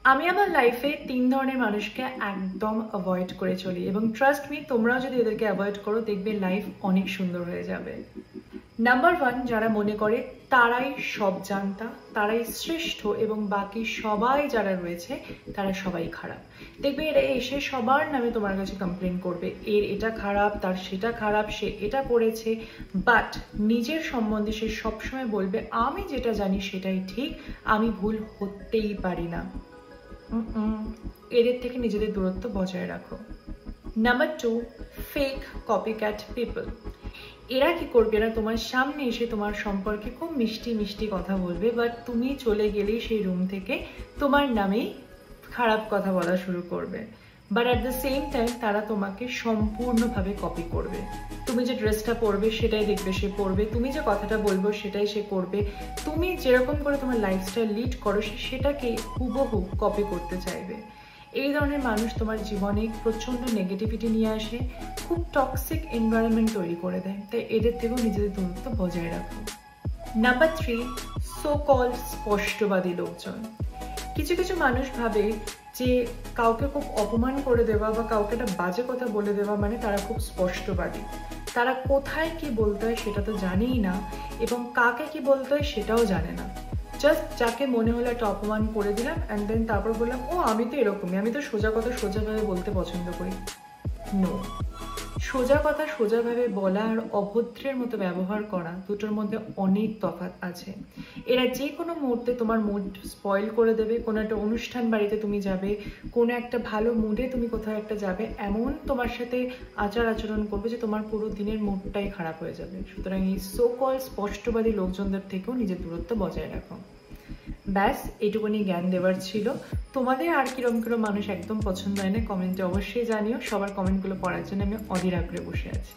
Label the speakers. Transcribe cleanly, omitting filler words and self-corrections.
Speaker 1: আমি আমার লাইফে 3 ধরনের মানুষকে একদম অ্যাভয়েড করে চলি এবং ট্রাস্ট মি, তোমরাও যদি এদেরকে অ্যাভয়েড করো দেখবে লাইফ অনেক সুন্দর হয়ে যাবে। নাম্বার 1, যারা মনে করে তারাই সব জানতা, তারাই শ্রেষ্ঠ এবং বাকি সবাই যারা রয়েছে তারা সবাই খারাপ। দেখবে এরা এসে সবার নামে তোমার কাছে কমপ্লেন করবে, এর এটা খারাপ, তার সেটা খারাপ, সে এটা করেছে, বাট নিজের সম্বন্ধে সে সবসময় বলবে আমি যেটা জানি সেটাই ঠিক, আমি ভুল হতেই পারি না। এদের থেকে নিজেদের দূরত্ব বজায় রাখো। Number 2, fake copycat people. এরা কি করবে, এরা তোমার সামনে এসে তোমার সম্পর্কে খুব মিষ্টি মিষ্টি কথা বলবে, বাট তুমি চলে গেলেই সেই রুম থেকে তোমার নামেই খারাপ কথা বলা শুরু করবে। But at the same time তারা তোমাকে সম্পূর্ণভাবে কপি করবে। তুমি যে ড্রেসটা পরবে সেটাই দেখবে সে পরবে, তুমি যে কথাটা বলবো সেটাই সে করবে, তুমি যেরকম করে তোমার লাইফস্টাইল লিড করো সেটাকে হুবহু কপি করতে চাইবে। এই ধরনের মানুষ তোমার জীবনে প্রচণ্ড নেগেটিভিটি নিয়ে আসে, খুব টক্সিক এনভায়রনমেন্ট তৈরি করে দেয়, তাই এদের থেকেও নিজেদের দূরত্ব বজায় রাখো। নাম্বার 3, সো কল স্পষ্টবাদী লোকজন। কিছু কিছু মানুষ ভাবে যে কাউকে খুব অপমান করে দেওয়া বা কাউকে একটা বাজে কথা বলে দেওয়া মানে তারা খুব স্পষ্টবাদী। তারা কোথায় কি বলতে হয় সেটা তো জানেই না এবং কাকে কি বলতে হয় সেটাও জানে না। জাস্ট যাকে মনে হলো একটা অপমান করে দিলাম অ্যান্ড দেন তারপর বললাম ও আমি তো এরকমই, আমি তো সোজা কথা সোজাভাবে বলতে পছন্দ করি। নো, সোজা কথা সোজাভাবে বলা আর অভদ্রের মতো ব্যবহার করা দুটোর মধ্যে অনেক তফাৎ আছে। এরা যে কোনো মুহূর্তে তোমার মুড স্পয়েল করে দেবে। কোনো একটা অনুষ্ঠান বাড়িতে তুমি যাবে, কোনো একটা ভালো মুডে তুমি কোথাও একটা যাবে, এমন তোমার সাথে আচার আচরণ করবে যে তোমার পুরো দিনের মুডটাই খারাপ হয়ে যাবে। সুতরাং এই সো কল স্পষ্টবাদী লোকজনদের থেকেও নিজের দূরত্ব বজায় রাখো। ব্যাস এইটুকুনি জ্ঞান দেওয়ার ছিল। তোমাদের আর কিরম কিরম মানুষ একদম পছন্দ হয় না কমেন্টে অবশ্যই জানিও। সবার কমেন্টগুলো পড়ার জন্য আমি অধীর আগ্রহে বসে আছি।